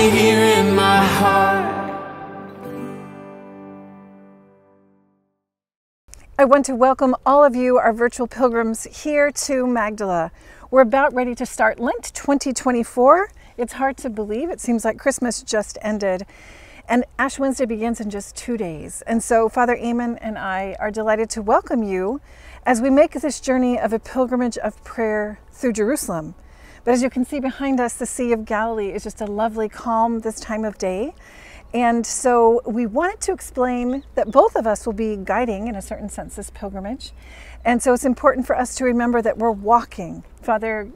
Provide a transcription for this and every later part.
me here in my heart. I want to welcome all of you, our virtual pilgrims, here to Magdala. We're about ready to start Lent 2024. It's hard to believe. It seems like Christmas just ended. And Ash Wednesday begins in just 2 days. And so Father Eamon and I are delighted to welcome you as we make this journey of a pilgrimage of prayer through Jerusalem. But as you can see behind us, the Sea of Galilee is just a lovely calm this time of day. And so we wanted to explain that both of us will be guiding, in a certain sense, this pilgrimage. And so it's important for us to remember that we're walking. Father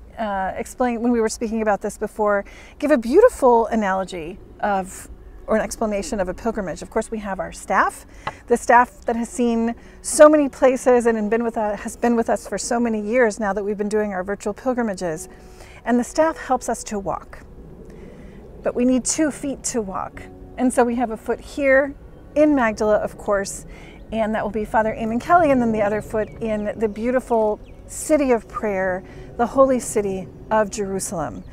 explained, when we were speaking about this before, give a beautiful analogy of, or an explanation of a pilgrimage. Of course, we have our staff, the staff that has seen so many places and has been with us for so many years now that we've been doing our virtual pilgrimages. And the staff helps us to walk. But we need 2 feet to walk. And so we have a foot here in Magdala, of course, and that will be Father Eamon Kelly, and then the other foot in the beautiful city of prayer, the holy city of Jerusalem.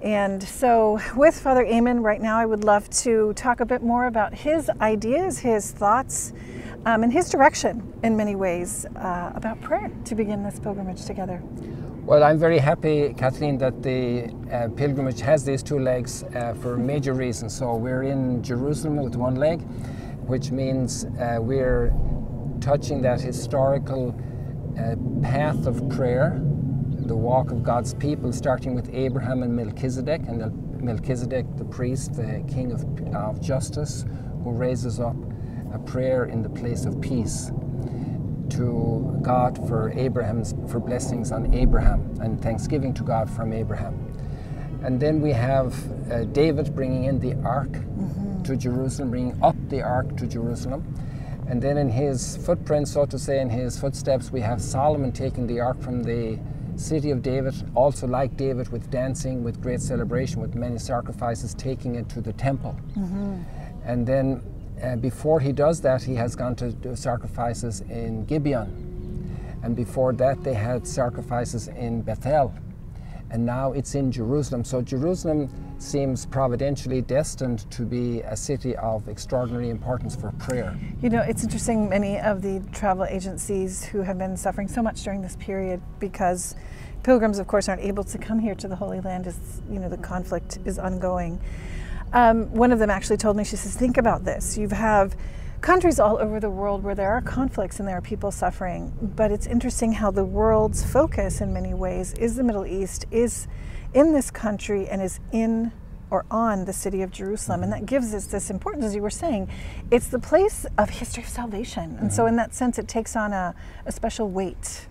And so with Father Eamon right now, I would love to talk a bit more about his ideas, his thoughts, and his direction in many ways about prayer to begin this pilgrimage together. Well, I'm very happy, Kathleen, that the pilgrimage has these 2 legs for major reasons. So we're in Jerusalem with 1 leg, which means we're touching that historical path of prayer, the walk of God's people, starting with Abraham and Melchizedek, and Melchizedek, the priest, the king of justice, who raises up a prayer in the place of peace to God for blessings on Abraham, and thanksgiving to God from Abraham. And then we have David bringing in the ark to Jerusalem, bringing up the ark to Jerusalem. And then in his footprints, so to say, in his footsteps, we have Solomon taking the ark from the city of David, also like David, with dancing, with great celebration, with many sacrifices, taking it to the temple. And then before he does that, he has gone to do sacrifices in Gibeon. And before that, they had sacrifices in Bethel. And now it's in Jerusalem. So Jerusalem seems providentially destined to be a city of extraordinary importance for prayer. You know, it's interesting, many of the travel agencies who have been suffering so much during this period, because pilgrims, of course, aren't able to come here to the Holy Land, as you know, the conflict is ongoing. One of them actually told me, she says, think about this. You have countries all over the world where there are conflicts and there are people suffering, but it's interesting how the world's focus in many ways is the Middle East, is in this country, and is in or on the city of Jerusalem. And that gives us this importance, as you were saying. It's the place of history of salvation. And so in that sense, it takes on a special weight.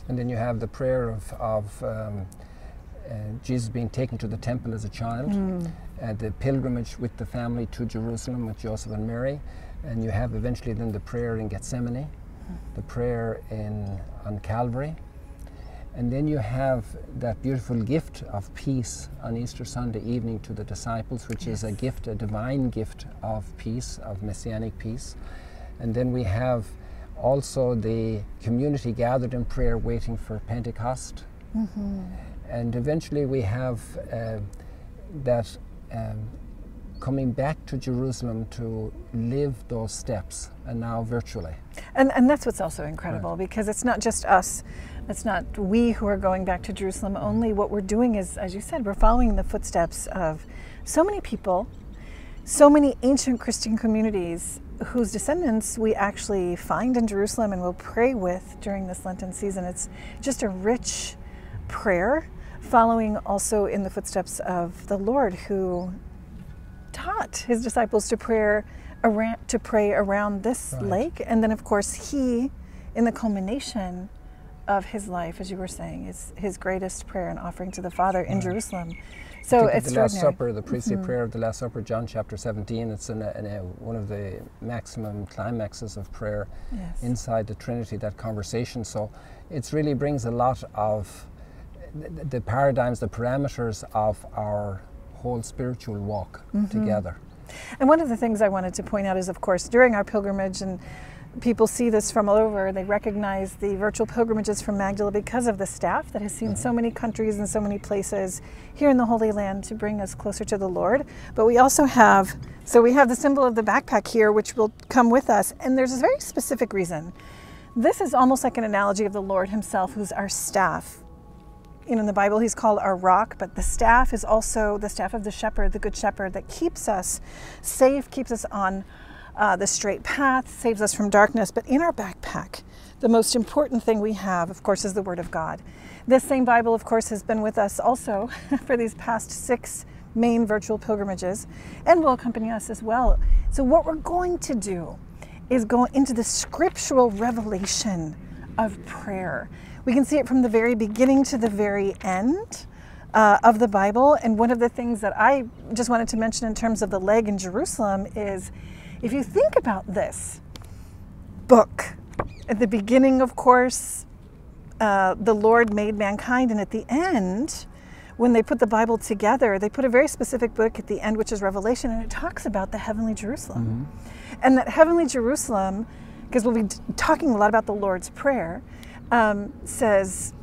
And then you have the prayer of Jesus being taken to the temple as a child, the pilgrimage with the family to Jerusalem with Joseph and Mary, and you have eventually then the prayer in Gethsemane, the prayer on Calvary, and then you have that beautiful gift of peace on Easter Sunday evening to the disciples, which is a gift, a divine gift of peace, of messianic peace. And then we have also the community gathered in prayer waiting for Pentecost. And eventually we have that coming back to Jerusalem to live those steps, and now virtually. And that's what's also incredible, because it's not just us, it's not we who are going back to Jerusalem only. What we're doing is, as you said, we're following in the footsteps of so many people, so many ancient Christian communities whose descendants we actually find in Jerusalem and will pray with during this Lenten season. It's just a rich prayer, following also in the footsteps of the Lord, who taught his disciples to pray around this lake. And then, of course, he, in the culmination of his life, as you were saying, is his greatest prayer and offering to the Father in Jerusalem. So it's the Last Supper, the priestly prayer of the Last Supper, John chapter 17. It's one of the maximum climaxes of prayer inside the Trinity, that conversation. So it really brings a lot of the paradigms, the parameters of our whole spiritual walk together. And one of the things I wanted to point out is, of course, during our pilgrimage and people see this from all over. They recognize the virtual pilgrimages from Magdala because of the staff that has seen so many countries and so many places here in the Holy Land to bring us closer to the Lord. But we also have, so we have the symbol of the backpack here, which will come with us. And there's a very specific reason. This is almost like an analogy of the Lord himself, who's our staff. You know, in the Bible, he's called our rock, but the staff is also the staff of the shepherd, the good shepherd, that keeps us safe, keeps us on the straight path, saves us from darkness. But in our backpack, the most important thing we have, of course, is the Word of God. This same Bible, of course, has been with us also for these past 6 main virtual pilgrimages and will accompany us as well. So what we're going to do is go into the scriptural revelation of prayer. We can see it from the very beginning to the very end of the Bible. And one of the things that I just wanted to mention in terms of the leg in Jerusalem is, if you think about this book, at the beginning, of course, the Lord made mankind, and at the end, when they put the Bible together, they put a very specific book at the end, which is Revelation, and it talks about the heavenly Jerusalem. And that heavenly Jerusalem, because we'll be talking a lot about the Lord's Prayer, says,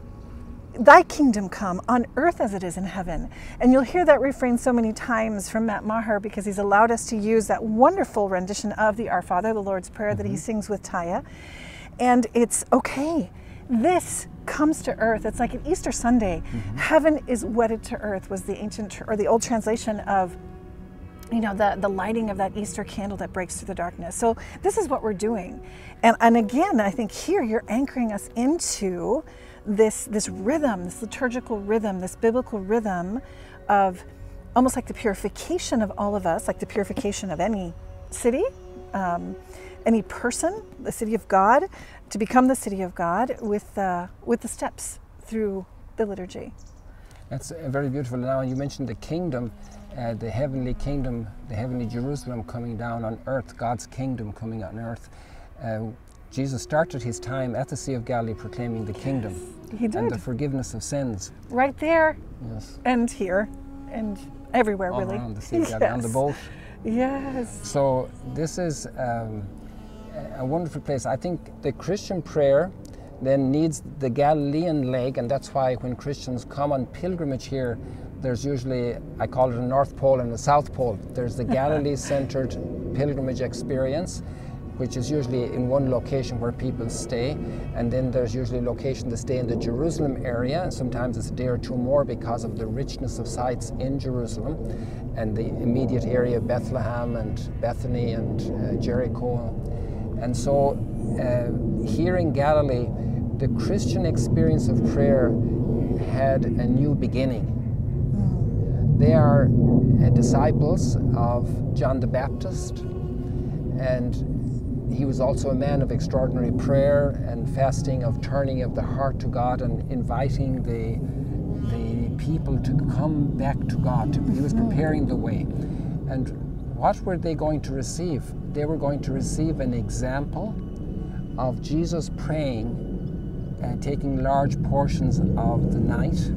"Thy kingdom come on earth as it is in heaven." And you'll hear that refrain so many times from Matt Maher, because he's allowed us to use that wonderful rendition of the Our Father, the Lord's Prayer, that he sings with TAYA. And it's okay. This comes to earth. It's like an Easter Sunday. Heaven is wedded to earth was the ancient or the old translation of, you know, the lighting of that Easter candle that breaks through the darkness. So this is what we're doing. And again, I think here you're anchoring us into this rhythm, this liturgical rhythm, this biblical rhythm of almost like the purification of all of us, like the purification of any city, any person, the city of God, to become the city of God with the steps through the liturgy. That's very beautiful. Now, you mentioned the kingdom, the heavenly kingdom, the heavenly Jerusalem coming down on earth, God's kingdom coming on earth. Jesus started his time at the Sea of Galilee proclaiming the kingdom He did. and the forgiveness of sins. Right there, Yes. and here, and everywhere, All really. around the Sea of Galilee, on the boat. Yes. So this is a wonderful place. I think the Christian prayer then needs the Galilean leg, and that's why when Christians come on pilgrimage here, there's usually, I call it a North Pole and a South Pole. There's the Galilee-centered pilgrimage experience, which is usually in one location where people stay, and then there's usually a location to stay in the Jerusalem area, and sometimes it's a day or two more because of the richness of sites in Jerusalem and the immediate area, Bethlehem and Bethany and Jericho. And so here in Galilee, the Christian experience of prayer had a new beginning. They are disciples of John the Baptist, and he was also a man of extraordinary prayer and fasting, of turning of the heart to God and inviting the people to come back to God. He was preparing the way. And what were they going to receive? They were going to receive an example of Jesus praying and taking large portions of the night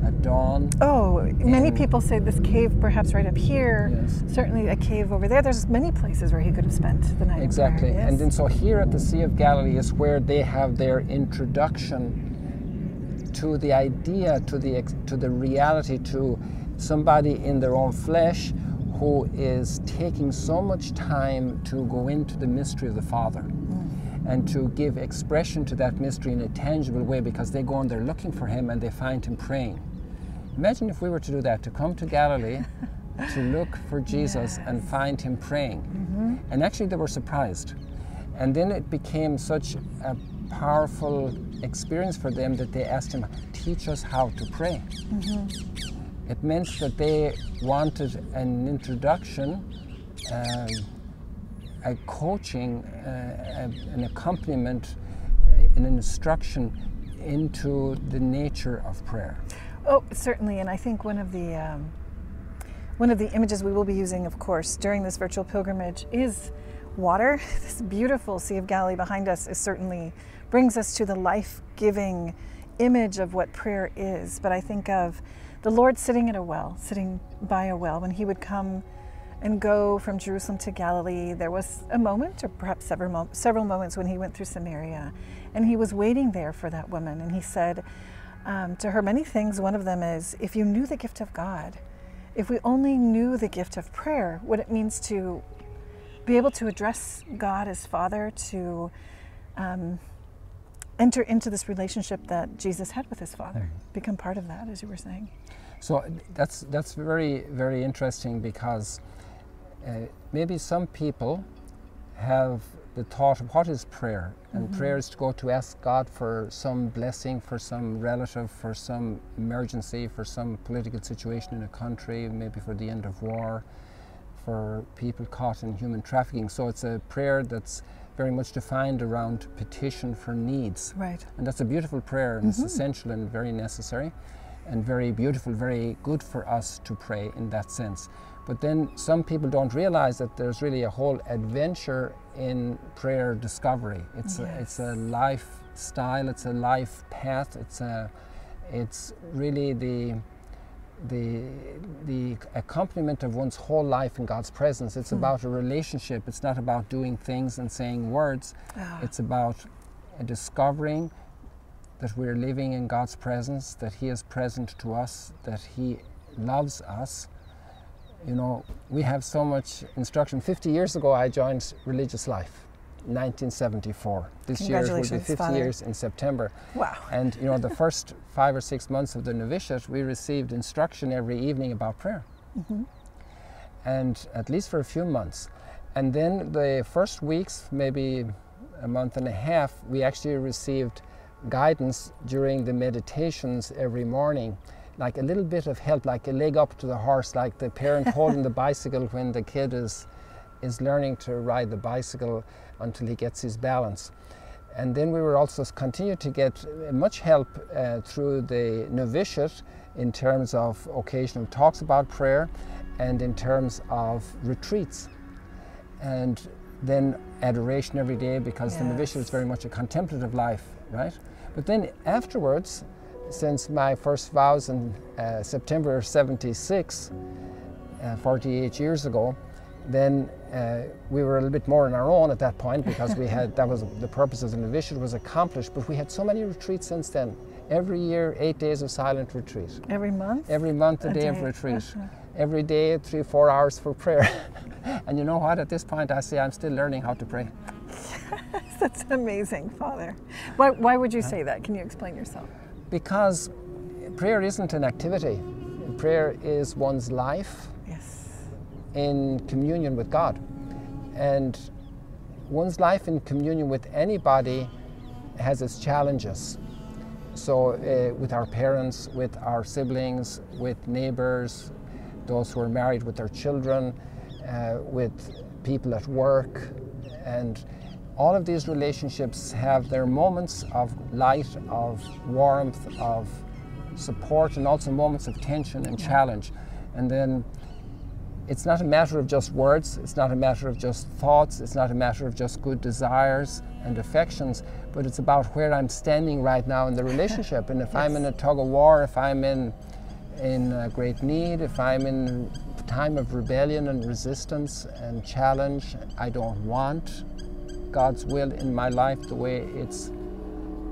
at dawn. Oh, many people say this cave perhaps right up here, Yes. certainly a cave over there. There's many places where he could have spent the night. Exactly. There, yes. And then so here at the Sea of Galilee is where they have their introduction to the idea, to the reality, to somebody in their own flesh who is taking so much time to go into the mystery of the Father and to give expression to that mystery in a tangible way, because they go and they're looking for him and they find him praying. Imagine if we were to do that, to come to Galilee, to look for Jesus and find him praying. And actually they were surprised. And then it became such a powerful experience for them that they asked him, teach us how to pray. It meant that they wanted an introduction, a coaching, an accompaniment, an instruction into the nature of prayer. Oh, certainly, and I think one of the images we will be using, of course, during this virtual pilgrimage is water. This beautiful Sea of Galilee behind us is certainly brings us to the life-giving image of what prayer is. But I think of the Lord sitting at a well, sitting by a well, when he would come and go from Jerusalem to Galilee, there was a moment, or perhaps several moments, when he went through Samaria, and he was waiting there for that woman, and he said to her many things. One of them is, if you knew the gift of God, if we only knew the gift of prayer, what it means to be able to address God as Father, to enter into this relationship that Jesus had with his Father, become part of that, as you were saying. So that's very, very interesting, because maybe some people have the thought of what is prayer, and prayer is to go to ask God for some blessing, for some relative, for some emergency, for some political situation in a country, maybe for the end of war, for people caught in human trafficking. So it's a prayer that's very much defined around petition for needs. Right. And that's a beautiful prayer, and it's essential and very necessary, and very beautiful, very good for us to pray in that sense. But then some people don't realize that there's really a whole adventure in prayer discovery. It's a lifestyle, it's a life path, it's really the accompaniment of one's whole life in God's presence. It's about a relationship. It's not about doing things and saying words. It's about discovering that we're living in God's presence, that He is present to us, that He loves us. You know, we have so much instruction. 50 years ago I joined religious life, 1974. This year will be 50 Father. years in September. Wow. And you know, the first 5 or 6 months of the novitiate, we received instruction every evening about prayer. And at least for a few months. And then the first weeks, maybe a month and a half, we actually received guidance during the meditations every morning, like a little bit of help, like a leg up to the horse, like the parent holding the bicycle when the kid is learning to ride the bicycle until he gets his balance. And then we were also continue to get much help through the novitiate in terms of occasional talks about prayer, and in terms of retreats, and then adoration every day, because the novitiate is very much a contemplative life, right? But then afterwards, since my first vows in September 76, 48 years ago, then we were a little bit more on our own at that point, because we had, that was the purpose of the novitiate was accomplished, but we had so many retreats since then. Every year, 8 days of silent retreat. Every month? Every month, a day of retreat. Every day, 3 or 4 hours for prayer. And you know what, at this point I say I'm still learning how to pray. Yes, that's amazing, Father. Why would you say that? Can you explain yourself? Because prayer isn't an activity. Prayer is one's life in communion with God. And one's life in communion with anybody has its challenges. So with our parents, with our siblings, with neighbors, those who are married with their children, with people at work, and all of these relationships have their moments of light, of warmth, of support, and also moments of tension and challenge. And then it's not a matter of just words, it's not a matter of just thoughts, it's not a matter of just good desires and affections, but it's about where I'm standing right now in the relationship. And if I'm in a tug of war, if I'm in great need, if I'm in a time of rebellion and resistance and challenge, I don't want God's will in my life the way it's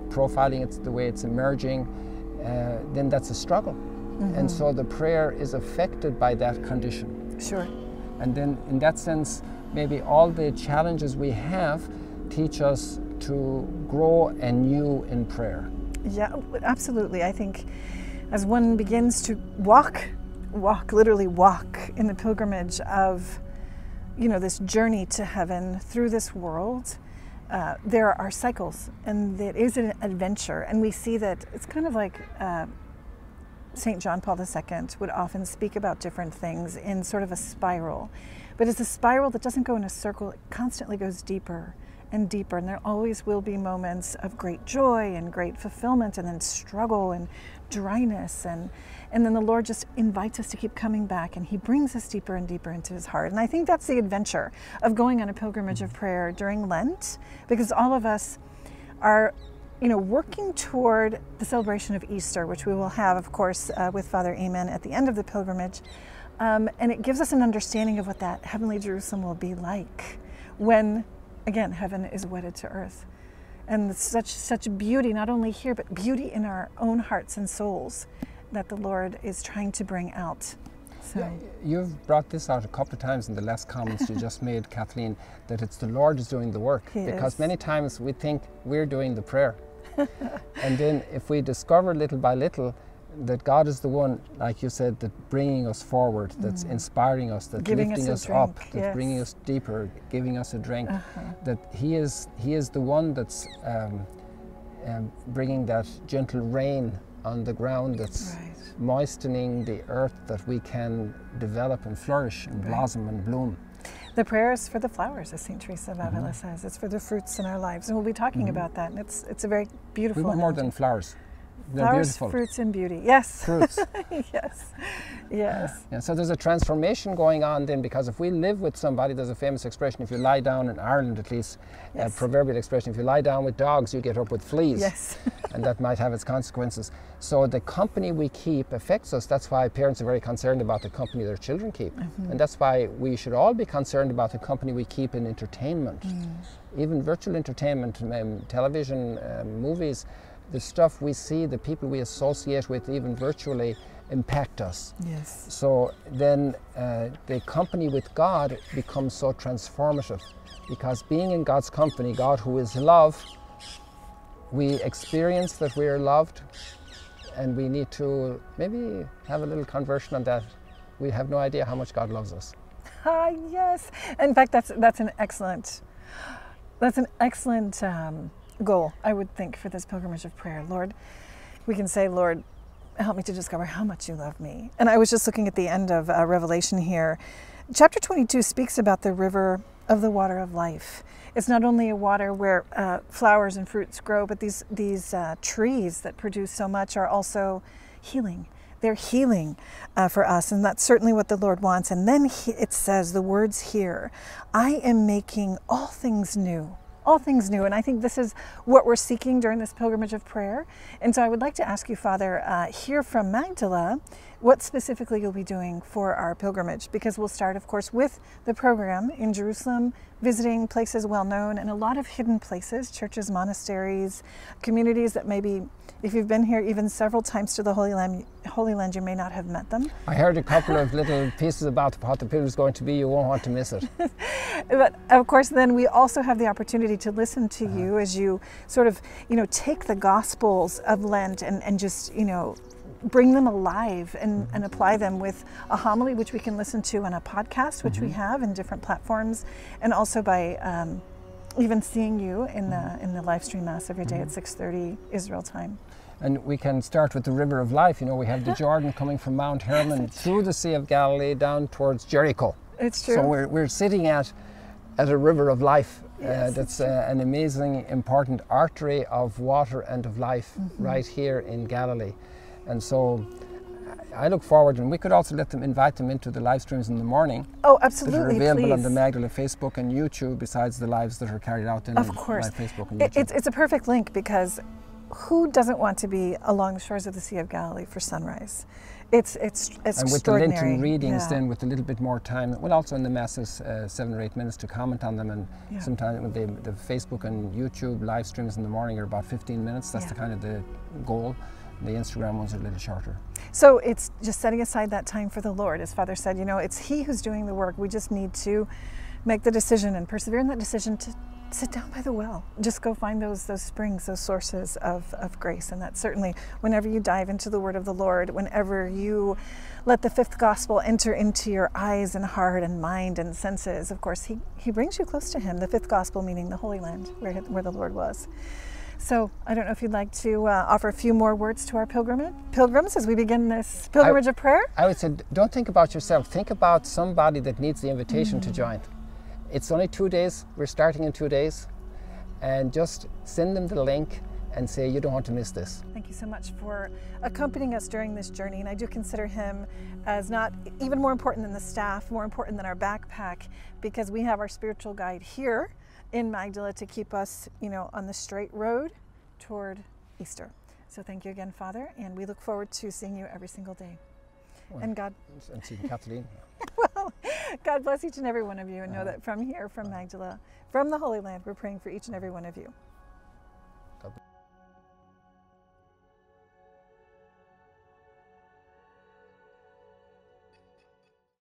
profiling, it's the way it's emerging, then that's a struggle. And so the prayer is affected by that condition. Sure. And then in that sense, maybe all the challenges we have teach us to grow anew in prayer. Yeah, absolutely. I think as one begins to literally walk in the pilgrimage of, you know, this journey to heaven through this world, there are cycles, and it is an adventure. And we see that it's kind of like St. John Paul II would often speak about different things in sort of a spiral. But it's a spiral that doesn't go in a circle, it constantly goes deeper and deeper, and there always will be moments of great joy and great fulfillment, and then struggle and dryness, and then the Lord just invites us to keep coming back, and He brings us deeper and deeper into His heart. And I think that's the adventure of going on a pilgrimage of prayer during Lent, because all of us are, you know, working toward the celebration of Easter, which we will have, of course, with Father Eamon at the end of the pilgrimage. And it gives us an understanding of what that heavenly Jerusalem will be like when, again, heaven is wedded to earth. And such beauty, not only here, but beauty in our own hearts and souls that the Lord is trying to bring out. So. Yeah, you've brought this out a couple of times in the last comments you just made, Kathleen, that it's the Lord who's doing the work. Because many times we think we're doing the prayer. And then if we discover little by little that God is the one, like you said, that bringing us forward, that's inspiring us, that's lifting us up, that's bringing us deeper, giving us a drink, that He is the one that's bringing that gentle rain on the ground, that's moistening the earth, that we can develop and flourish and blossom and bloom. The prayer is for the flowers, as St. Teresa of Avila says. It's for the fruits in our lives, and we'll be talking about that. And it's a very beautiful. We want more than flowers. They're flowers, beautiful. Fruits, and beauty. Yes. Fruits. Yes. Yes. Yeah, so there's a transformation going on then, because if we live with somebody, there's a famous expression, if you lie down, in Ireland at least, a proverbial expression, if you lie down with dogs, you get up with fleas. Yes. And that might have its consequences. So the company we keep affects us. That's why parents are very concerned about the company their children keep. And that's why we should all be concerned about the company we keep in entertainment. Even virtual entertainment, television, movies, the stuff we see, the people we associate with, even virtually, impact us. Yes. So then the company with God becomes so transformative, because being in God's company, God who is love, we experience that we are loved, and we need to maybe have a little conversion on that. We have no idea how much God loves us. Yes. In fact, that's an excellent goal, I would think, for this pilgrimage of prayer. Lord, we can say, Lord, help me to discover how much you love me. And I was just looking at the end of Revelation here. Chapter 22 speaks about the river of the water of life. It's not only a water where flowers and fruits grow, but these trees that produce so much are also healing. They're healing for us, and that's certainly what the Lord wants. And then it says, the words here, I am making all things new. All things new. And I think this is what we're seeking during this pilgrimage of prayer. And so I would like to ask you, Father, here from Magdala, what specifically you'll be doing for our pilgrimage, because we'll start, of course, with the program in Jerusalem, visiting places well known and a lot of hidden places, churches, monasteries, communities that maybe, if you've been here even several times to the Holy Land, you may not have met them. I heard a couple of little pieces about what the pilgrimage is going to be. You won't want to miss it. But of course, then we also have the opportunity to listen to you as you sort of, take the Gospels of Lent and just, bring them alive and apply them with a homily, which we can listen to on a podcast, which we have in different platforms, and also by even seeing you in the live stream Mass every day at 6:30 Israel time. And we can start with the river of life. We have the Jordan coming from Mount Hermon through the Sea of Galilee down towards Jericho. It's true. So we're sitting at a river of life. That's an amazing, important artery of water and of life right here in Galilee. And so I look forward, and we could also invite them into the live streams in the morning. Oh, absolutely, that are available please. on the Magdala Facebook and YouTube, besides the lives that are carried out in of course. live Facebook and YouTube. It's a perfect link, because who doesn't want to be along the shores of the Sea of Galilee for sunrise? It's and with the Lenten readings, then with a little bit more time, well, also in the Masses, 7 or 8 minutes to comment on them, and sometimes with the Facebook and YouTube live streams in the morning are about 15 minutes. That's the kind of the goal. The Instagram ones are a little shorter. So it's just setting aside that time for the Lord. As Father said, it's He who's doing the work. We just need to make the decision and persevere in that decision to sit down by the well. Just go find those springs, those sources of grace. And that's certainly whenever you dive into the Word of the Lord, whenever you let the fifth gospel enter into your eyes and heart and mind and senses, of course, He brings you close to Him. The fifth gospel meaning the Holy Land, where the Lord was. So I don't know if you'd like to offer a few more words to our pilgrims as we begin this pilgrimage of prayer. I would say, don't think about yourself. Think about somebody that needs the invitation to join. It's only 2 days. We're starting in 2 days. And just send them the link and say, you don't want to miss this. Thank you so much for accompanying us during this journey. And I do consider him as not even more important than the staff, more important than our backpack, because we have our spiritual guide here in Magdala to keep us, on the straight road toward Easter. So thank you again, Father, and we look forward to seeing you every single day. And God, and see Kathleen. well, God bless each and every one of you, and know that from here, from Magdala, from the Holy Land, we're praying for each and every one of you.